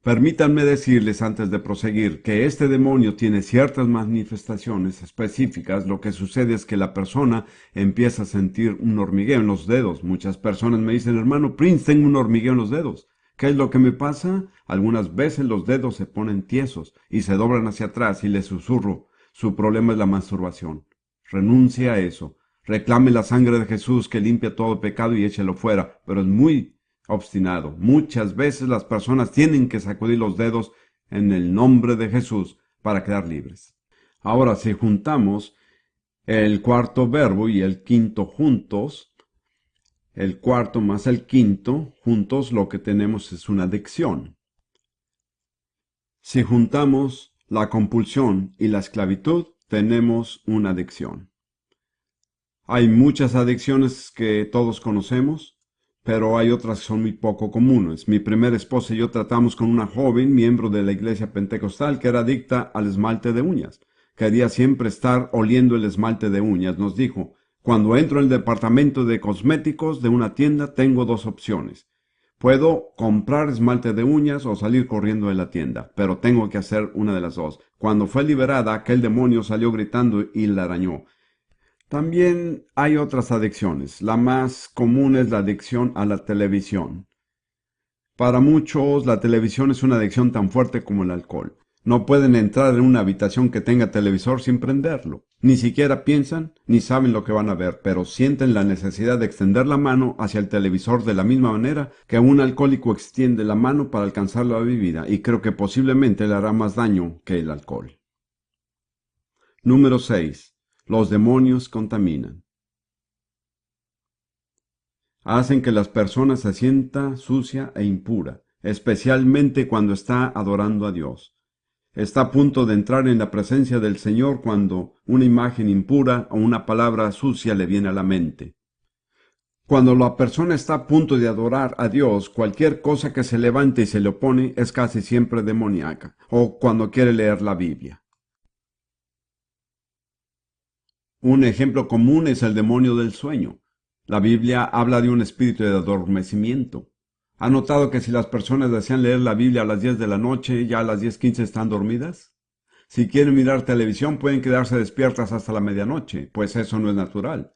Permítanme decirles antes de proseguir que este demonio tiene ciertas manifestaciones específicas. Lo que sucede es que la persona empieza a sentir un hormigueo en los dedos. Muchas personas me dicen: hermano Prince, tengo un hormigueo en los dedos. ¿Qué es lo que me pasa? Algunas veces los dedos se ponen tiesos y se doblan hacia atrás y les susurro: su problema es la masturbación. Renuncie a eso. Reclame la sangre de Jesús que limpia todo pecado y échelo fuera. Pero es muy obstinado. Muchas veces las personas tienen que sacudir los dedos en el nombre de Jesús para quedar libres. Ahora, si juntamos el cuarto verbo y el quinto juntos, el cuarto más el quinto juntos, lo que tenemos es una adicción. Si juntamos la compulsión y la esclavitud, tenemos una adicción. Hay muchas adicciones que todos conocemos, pero hay otras que son muy poco comunes. Mi primera esposa y yo tratamos con una joven, miembro de la iglesia pentecostal, que era adicta al esmalte de uñas. Quería siempre estar oliendo el esmalte de uñas. Nos dijo: cuando entro en el departamento de cosméticos de una tienda, tengo dos opciones. Puedo comprar esmalte de uñas o salir corriendo de la tienda, pero tengo que hacer una de las dos. Cuando fue liberada, aquel demonio salió gritando y la arañó. También hay otras adicciones. La más común es la adicción a la televisión. Para muchos, la televisión es una adicción tan fuerte como el alcohol. No pueden entrar en una habitación que tenga televisor sin prenderlo. Ni siquiera piensan ni saben lo que van a ver, pero sienten la necesidad de extender la mano hacia el televisor de la misma manera que un alcohólico extiende la mano para alcanzar la bebida, y creo que posiblemente le hará más daño que el alcohol. Número 6. Los demonios contaminan. Hacen que las personas se sientan sucia e impura, especialmente cuando está adorando a Dios. Está a punto de entrar en la presencia del Señor cuando una imagen impura o una palabra sucia le viene a la mente. Cuando la persona está a punto de adorar a Dios, cualquier cosa que se levante y se le opone es casi siempre demoníaca, o cuando quiere leer la Biblia. Un ejemplo común es el demonio del sueño. La Biblia habla de un espíritu de adormecimiento. ¿Ha notado que si las personas desean leer la Biblia a las 10 de la noche, ya a las 10:15 están dormidas? Si quieren mirar televisión, pueden quedarse despiertas hasta la medianoche, pues eso no es natural.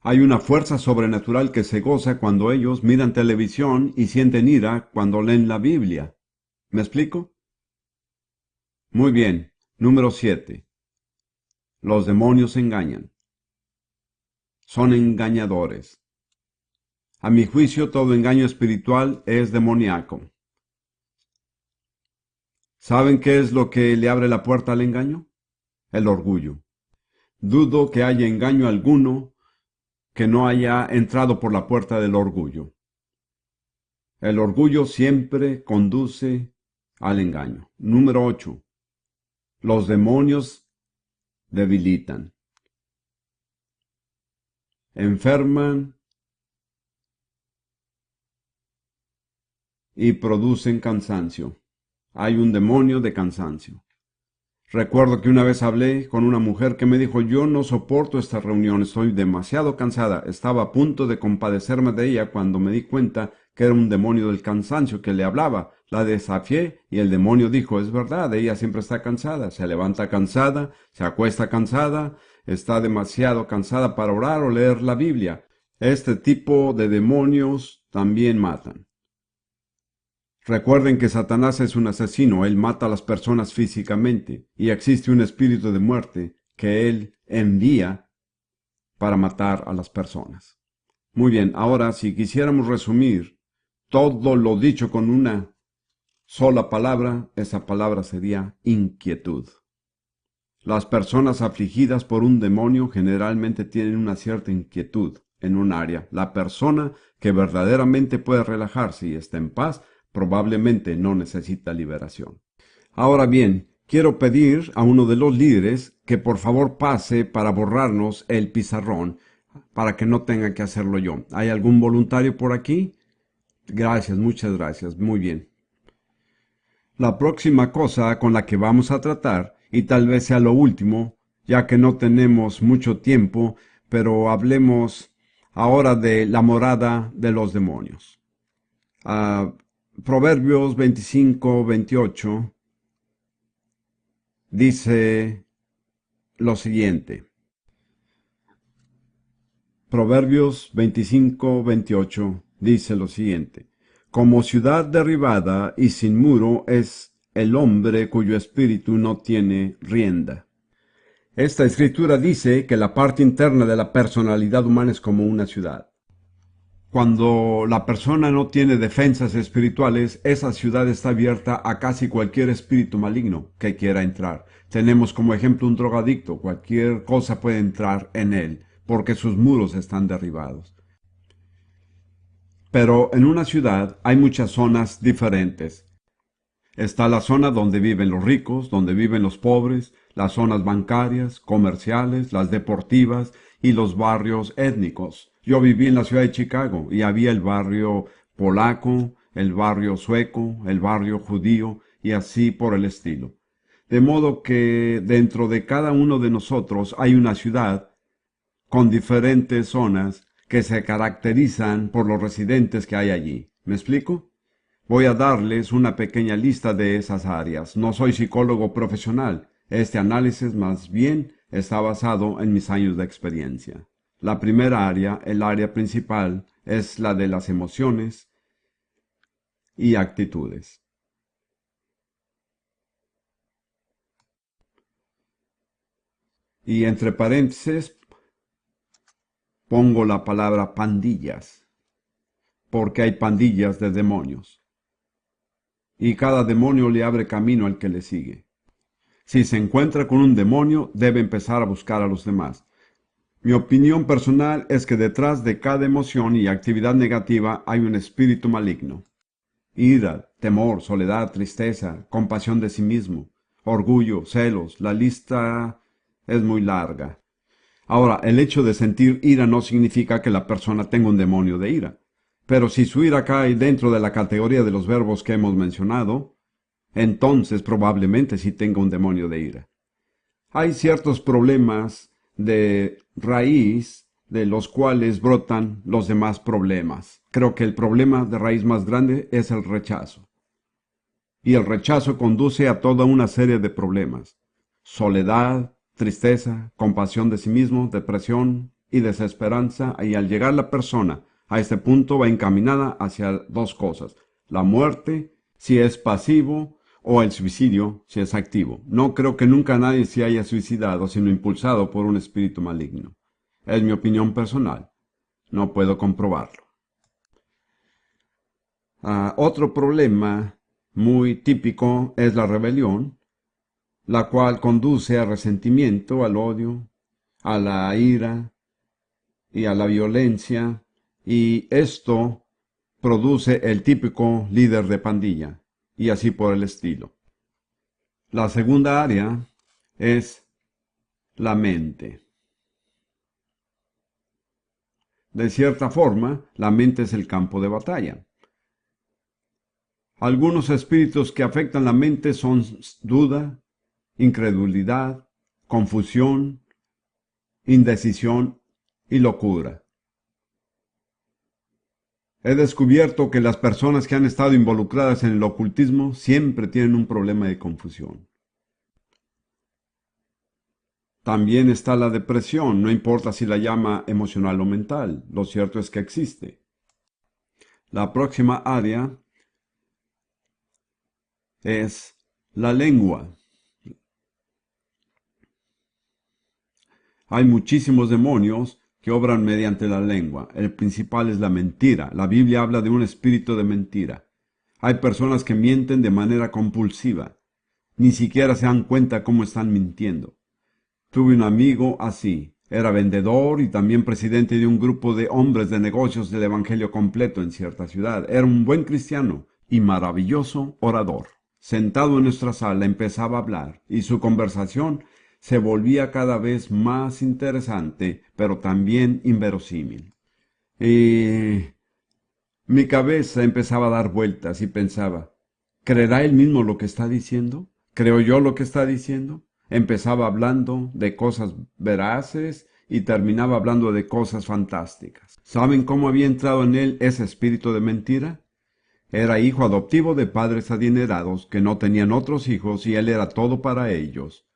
Hay una fuerza sobrenatural que se goza cuando ellos miran televisión y sienten ira cuando leen la Biblia. ¿Me explico? Muy bien. Número 7. Los demonios engañan. Son engañadores. A mi juicio, todo engaño espiritual es demoníaco. ¿Saben qué es lo que le abre la puerta al engaño? El orgullo. Dudo que haya engaño alguno que no haya entrado por la puerta del orgullo. El orgullo siempre conduce al engaño. Número 8. Los demonios debilitan, enferman y producen cansancio. Hay un demonio de cansancio. Recuerdo que una vez hablé con una mujer que me dijo: yo no soporto esta reunión, estoy demasiado cansada. Estaba a punto de compadecerme de ella cuando me di cuenta que era un demonio del cansancio que le hablaba. La desafié y el demonio dijo: es verdad, ella siempre está cansada, se levanta cansada, se acuesta cansada, está demasiado cansada para orar o leer la Biblia. Este tipo de demonios también matan. Recuerden que Satanás es un asesino, él mata a las personas físicamente, y existe un espíritu de muerte que él envía para matar a las personas. Muy bien, ahora si quisiéramos resumir todo lo dicho con una sola palabra, esa palabra sería inquietud. Las personas afligidas por un demonio generalmente tienen una cierta inquietud en un área. La persona que verdaderamente puede relajarse y está en paz probablemente no necesita liberación. Ahora bien, quiero pedir a uno de los líderes que por favor pase para borrarnos el pizarrón, para que no tenga que hacerlo yo. ¿Hay algún voluntario por aquí? Gracias, muchas gracias. Muy bien. La próxima cosa con la que vamos a tratar, y tal vez sea lo último, ya que no tenemos mucho tiempo, pero hablemos ahora de la morada de los demonios. Proverbios 25-28 dice lo siguiente. Proverbios 25-28 dice lo siguiente. Como ciudad derribada y sin muro es el hombre cuyo espíritu no tiene rienda. Esta escritura dice que la parte interna de la personalidad humana es como una ciudad. Cuando la persona no tiene defensas espirituales, esa ciudad está abierta a casi cualquier espíritu maligno que quiera entrar. Tenemos como ejemplo un drogadicto, cualquier cosa puede entrar en él, porque sus muros están derribados. Pero en una ciudad hay muchas zonas diferentes. Está la zona donde viven los ricos, donde viven los pobres, las zonas bancarias, comerciales, las deportivas y los barrios étnicos. Yo viví en la ciudad de Chicago y había el barrio polaco, el barrio sueco, el barrio judío y así por el estilo. De modo que dentro de cada uno de nosotros hay una ciudad con diferentes zonas que se caracterizan por los residentes que hay allí. ¿Me explico? Voy a darles una pequeña lista de esas áreas. No soy psicólogo profesional. Este análisis más bien está basado en mis años de experiencia. La primera área, el área principal, es la de las emociones y actitudes. Y entre paréntesis pongo la palabra pandillas, porque hay pandillas de demonios. Y cada demonio le abre camino al que le sigue. Si se encuentra con un demonio, debe empezar a buscar a los demás. Mi opinión personal es que detrás de cada emoción y actividad negativa hay un espíritu maligno. Ira, temor, soledad, tristeza, compasión de sí mismo. orgullo, celos, la lista es muy larga. Ahora, el hecho de sentir ira no significa que la persona tenga un demonio de ira. Pero si su ira cae dentro de la categoría de los verbos que hemos mencionado, entonces probablemente sí tenga un demonio de ira. Hay ciertos problemas de raíz de los cuales brotan los demás problemas. Creo que el problema de raíz más grande es el rechazo. Y el rechazo conduce a toda una serie de problemas. Soledad, tristeza, compasión de sí mismo, depresión y desesperanza. Y al llegar la persona a este punto va encaminada hacia dos cosas: la muerte, si es pasivo, o el suicidio, si es activo. No creo que nunca nadie se haya suicidado, sino impulsado por un espíritu maligno. Es mi opinión personal. No puedo comprobarlo. Otro problema muy típico es la rebelión, la cual conduce al resentimiento, al odio, a la ira y a la violencia, y esto produce el típico líder de pandilla, y así por el estilo. La segunda área es la mente. De cierta forma, la mente es el campo de batalla. Algunos espíritus que afectan la mente son duda, incredulidad, confusión, indecisión y locura. He descubierto que las personas que han estado involucradas en el ocultismo siempre tienen un problema de confusión. También está la depresión, no importa si la llama emocional o mental, lo cierto es que existe. La próxima área es la lengua. Hay muchísimos demonios que obran mediante la lengua. El principal es la mentira. La Biblia habla de un espíritu de mentira. Hay personas que mienten de manera compulsiva. Ni siquiera se dan cuenta cómo están mintiendo. Tuve un amigo así. Era vendedor y también presidente de un grupo de hombres de negocios del Evangelio completo en cierta ciudad. Era un buen cristiano y maravilloso orador. Sentado en nuestra sala empezaba a hablar y su conversación se volvía cada vez más interesante, pero también inverosímil. Y mi cabeza empezaba a dar vueltas y pensaba, ¿creerá él mismo lo que está diciendo? ¿Creo yo lo que está diciendo? Empezaba hablando de cosas veraces y terminaba hablando de cosas fantásticas. ¿Saben cómo había entrado en él ese espíritu de mentira? Era hijo adoptivo de padres adinerados que no tenían otros hijos y él era todo para ellos.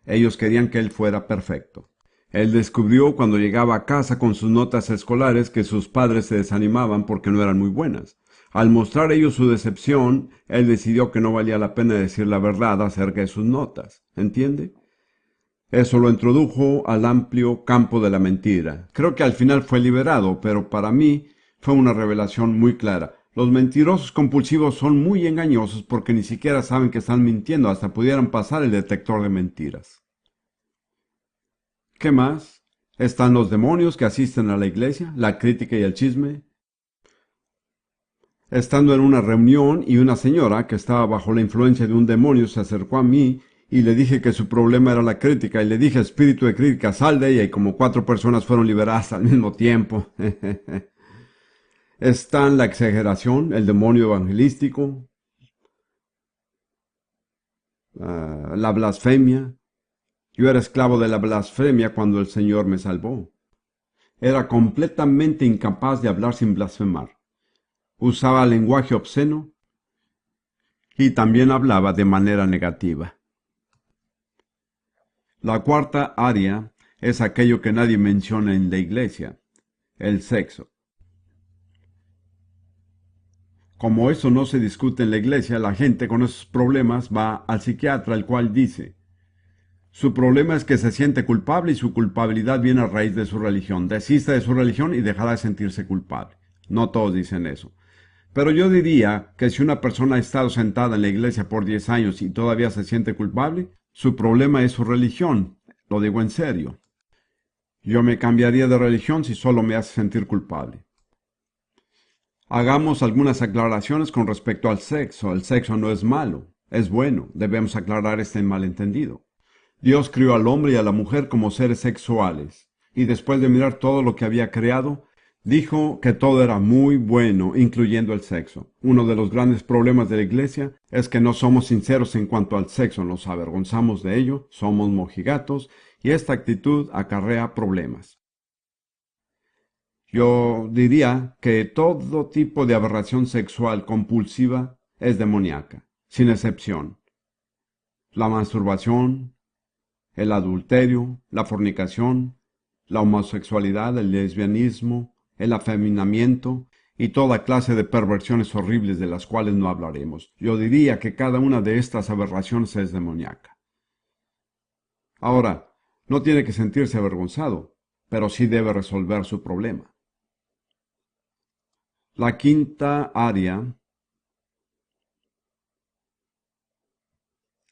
Ellos querían que él fuera perfecto. Él descubrió cuando llegaba a casa con sus notas escolares que sus padres se desanimaban porque no eran muy buenas. Al mostrar ellos su decepción, él decidió que no valía la pena decir la verdad acerca de sus notas. ¿Entiende? Eso lo introdujo al amplio campo de la mentira. Creo que al final fue liberado, pero para mí fue una revelación muy clara. Los mentirosos compulsivos son muy engañosos porque ni siquiera saben que están mintiendo, hasta pudieran pasar el detector de mentiras. ¿Qué más? Están los demonios que asisten a la iglesia, la crítica y el chisme. Estando en una reunión y una señora que estaba bajo la influencia de un demonio se acercó a mí y le dije que su problema era la crítica y le dije, espíritu de crítica, sal de ella, y como 4 personas fueron liberadas al mismo tiempo. Están la exageración, el demonio evangelístico, la blasfemia. Yo era esclavo de la blasfemia cuando el Señor me salvó. Era completamente incapaz de hablar sin blasfemar. Usaba lenguaje obsceno y también hablaba de manera negativa. La cuarta área es aquello que nadie menciona en la iglesia, el sexo. Como eso no se discute en la iglesia, la gente con esos problemas va al psiquiatra, el cual dice, su problema es que se siente culpable y su culpabilidad viene a raíz de su religión. Desista de su religión y dejará de sentirse culpable. No todos dicen eso. Pero yo diría que si una persona ha estado sentada en la iglesia por 10 años y todavía se siente culpable, su problema es su religión. Lo digo en serio. Yo me cambiaría de religión si solo me hace sentir culpable. Hagamos algunas aclaraciones con respecto al sexo. El sexo no es malo. Es bueno, debemos aclarar este malentendido. Dios crió al hombre y a la mujer como seres sexuales, y después de mirar todo lo que había creado, dijo que todo era muy bueno, incluyendo el sexo. Uno de los grandes problemas de la Iglesia es que no somos sinceros en cuanto al sexo, nos avergonzamos de ello, somos mojigatos, y esta actitud acarrea problemas. Yo diría que todo tipo de aberración sexual compulsiva es demoníaca, sin excepción. La masturbación, el adulterio, la fornicación, la homosexualidad, el lesbianismo, el afeminamiento y toda clase de perversiones horribles de las cuales no hablaremos. Yo diría que cada una de estas aberraciones es demoníaca. Ahora, no tiene que sentirse avergonzado, pero sí debe resolver su problema. La quinta área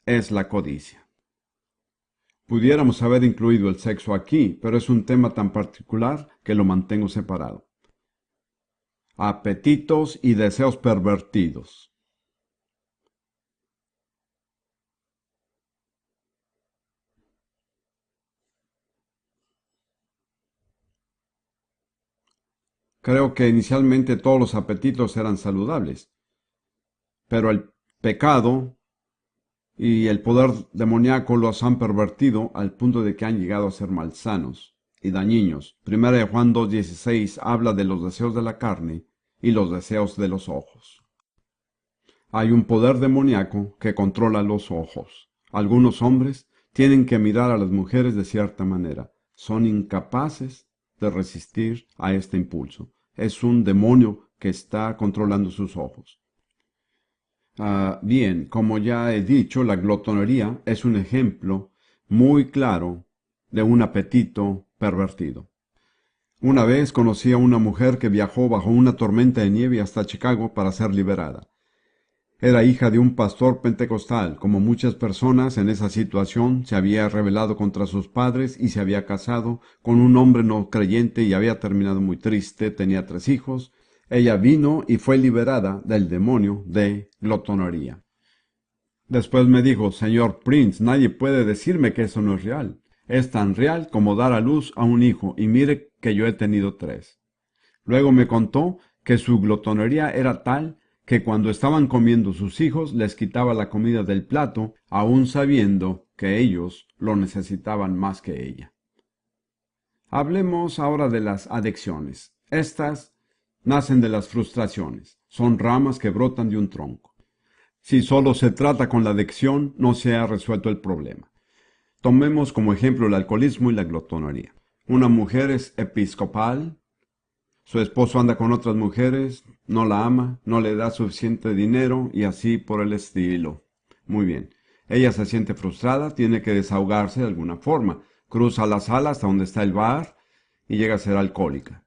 es la codicia. Pudiéramos haber incluido el sexo aquí, pero es un tema tan particular que lo mantengo separado. Apetitos y deseos pervertidos. Creo que inicialmente todos los apetitos eran saludables, pero el pecado y el poder demoníaco los han pervertido al punto de que han llegado a ser malsanos y dañinos. Primera de Juan 2:16 habla de los deseos de la carne y los deseos de los ojos. Hay un poder demoníaco que controla los ojos. Algunos hombres tienen que mirar a las mujeres de cierta manera. Son incapaces de resistir a este impulso. Es un demonio que está controlando sus ojos. Bien, como ya he dicho, la glotonería es un ejemplo muy claro de un apetito pervertido. Una vez conocí a una mujer que viajó bajo una tormenta de nieve hasta Chicago para ser liberada. Era hija de un pastor pentecostal. Como muchas personas en esa situación, se había rebelado contra sus padres y se había casado con un hombre no creyente y había terminado muy triste. Tenía 3 hijos. Ella vino y fue liberada del demonio de glotonería. Después me dijo: Señor Prince, nadie puede decirme que eso no es real. Es tan real como dar a luz a un hijo, y mire que yo he tenido 3. Luego me contó que su glotonería era tal que cuando estaban comiendo sus hijos les quitaba la comida del plato, aun sabiendo que ellos lo necesitaban más que ella. Hablemos ahora de las adicciones. Estas nacen de las frustraciones. Son ramas que brotan de un tronco. Si solo se trata con la adicción, no se ha resuelto el problema. Tomemos como ejemplo el alcoholismo y la glotonería. Una mujer es episcopal. Su esposo anda con otras mujeres, no la ama, no le da suficiente dinero y así por el estilo. Muy bien. Ella se siente frustrada, tiene que desahogarse de alguna forma. Cruza la sala hasta donde está el bar y llega a ser alcohólica.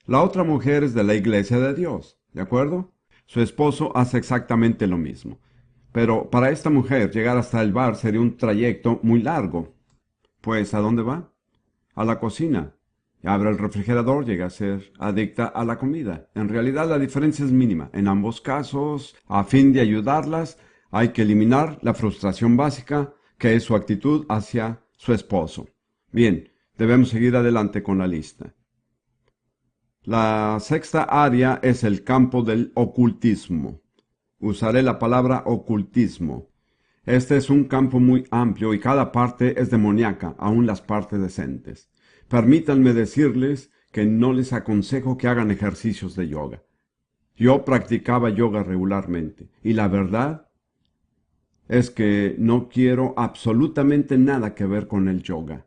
La otra mujer es de la Iglesia de Dios, ¿de acuerdo? Su esposo hace exactamente lo mismo. Pero para esta mujer llegar hasta el bar sería un trayecto muy largo. Pues, ¿a dónde va? A la cocina. Abre el refrigerador, llega a ser adicta a la comida. En realidad la diferencia es mínima. En ambos casos, a fin de ayudarlas, hay que eliminar la frustración básica, que es su actitud hacia su esposo. Bien, debemos seguir adelante con la lista. La sexta área es el campo del ocultismo. Usaré la palabra ocultismo. Este es un campo muy amplio y cada parte es demoníaca, aun las partes decentes. Permítanme decirles que no les aconsejo que hagan ejercicios de yoga. Yo practicaba yoga regularmente y la verdad es que no quiero absolutamente nada que ver con el yoga.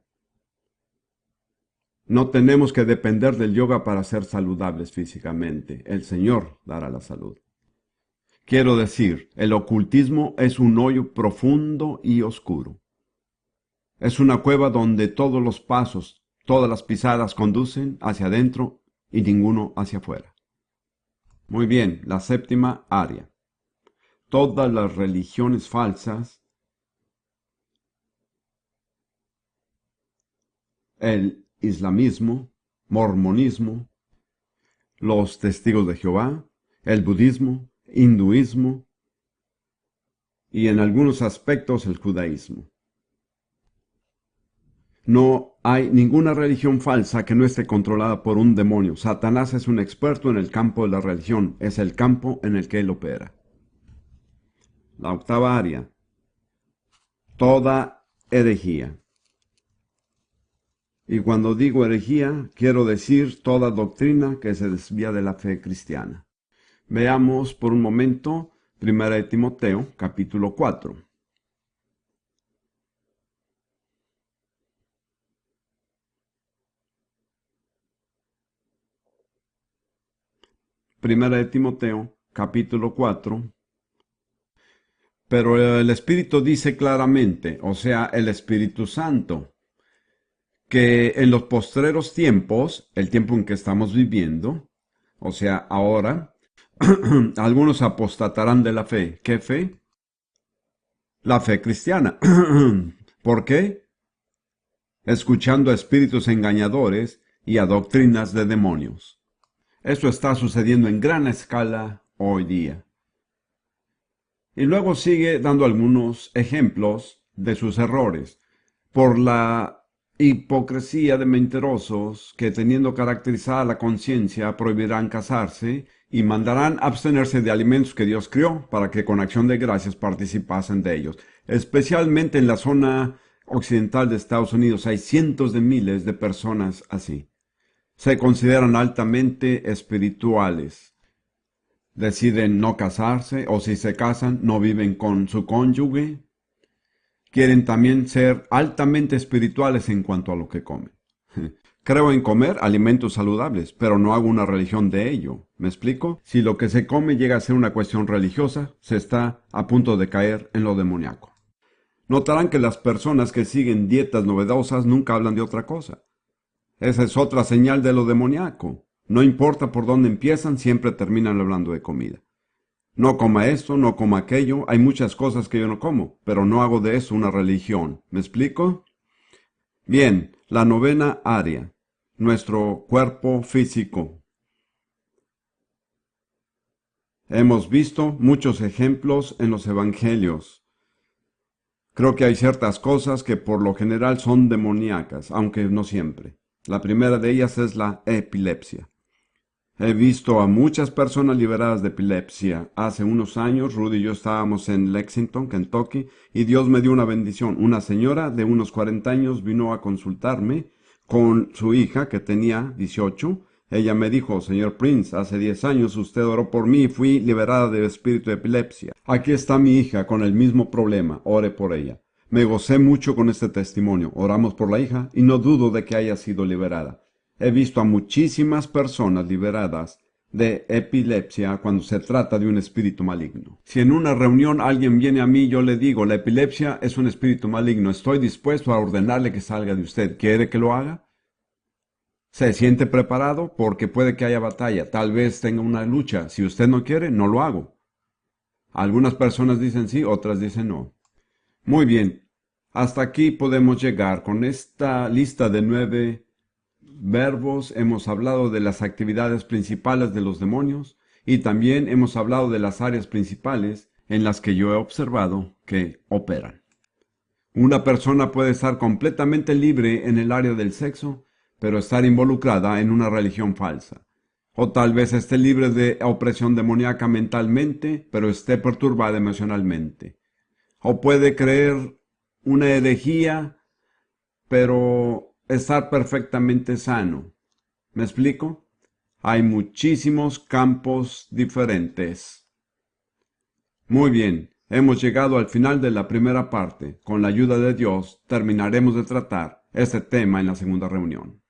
No tenemos que depender del yoga para ser saludables físicamente. El Señor dará la salud. Quiero decir, el ocultismo es un hoyo profundo y oscuro. Es una cueva donde todos los pasos, todas las pisadas conducen hacia adentro y ninguno hacia afuera. Muy bien, la séptima área. Todas las religiones falsas, el islamismo, mormonismo, los testigos de Jehová, el budismo, hinduismo, y en algunos aspectos el judaísmo. No hay ninguna religión falsa que no esté controlada por un demonio. Satanás es un experto en el campo de la religión, es el campo en el que él opera. La octava área. Toda herejía. Y cuando digo herejía, quiero decir toda doctrina que se desvía de la fe cristiana. Veamos por un momento 1 Timoteo, capítulo 4. Primera de Timoteo, capítulo 4. Pero el Espíritu dice claramente, o sea, el Espíritu Santo, que en los postreros tiempos, el tiempo en que estamos viviendo, o sea, ahora, algunos apostatarán de la fe. ¿Qué fe? La fe cristiana. ¿Por qué? Escuchando a espíritus engañadores y a doctrinas de demonios. Esto está sucediendo en gran escala hoy día. Y luego sigue dando algunos ejemplos de sus errores. Por la hipocresía de mentirosos que, teniendo caracterizada la conciencia, prohibirán casarse y mandarán abstenerse de alimentos que Dios crió para que con acción de gracias participasen de ellos. Especialmente en la zona occidental de Estados Unidos hay cientos de miles de personas así. Se consideran altamente espirituales. Deciden no casarse, o si se casan, no viven con su cónyuge. Quieren también ser altamente espirituales en cuanto a lo que comen. Creo en comer alimentos saludables, pero no hago una religión de ello. ¿Me explico? Si lo que se come llega a ser una cuestión religiosa, se está a punto de caer en lo demoníaco. Notarán que las personas que siguen dietas novedosas nunca hablan de otra cosa. Esa es otra señal de lo demoníaco. No importa por dónde empiezan, siempre terminan hablando de comida. No coma esto, no coma aquello, hay muchas cosas que yo no como, pero no hago de eso una religión. ¿Me explico? Bien, la novena área, nuestro cuerpo físico. Hemos visto muchos ejemplos en los evangelios. Creo que hay ciertas cosas que por lo general son demoníacas, aunque no siempre. La primera de ellas es la epilepsia. He visto a muchas personas liberadas de epilepsia. Hace unos años, Rudy y yo estábamos en Lexington, Kentucky, y Dios me dio una bendición. Una señora de unos 40 años vino a consultarme con su hija, que tenía 18. Ella me dijo, señor Prince, hace 10 años usted oró por mí y fui liberada del espíritu de epilepsia. Aquí está mi hija con el mismo problema, ore por ella. Me gocé mucho con este testimonio. Oramos por la hija y no dudo de que haya sido liberada. He visto a muchísimas personas liberadas de epilepsia cuando se trata de un espíritu maligno. Si en una reunión alguien viene a mí, yo le digo, la epilepsia es un espíritu maligno, estoy dispuesto a ordenarle que salga de usted. ¿Quiere que lo haga? ¿Se siente preparado? Porque puede que haya batalla, tal vez tenga una lucha. Si usted no quiere, no lo hago. Algunas personas dicen sí, otras dicen no. Muy bien, hasta aquí podemos llegar con esta lista de 9 verbos. Hemos hablado de las actividades principales de los demonios y también hemos hablado de las áreas principales en las que yo he observado que operan. Una persona puede estar completamente libre en el área del sexo, pero estar involucrada en una religión falsa. O tal vez esté libre de opresión demoníaca mentalmente, pero esté perturbada emocionalmente. O puede creer una herejía, pero estar perfectamente sano. ¿Me explico? Hay muchísimos campos diferentes. Muy bien, hemos llegado al final de la primera parte. Con la ayuda de Dios, terminaremos de tratar este tema en la segunda reunión.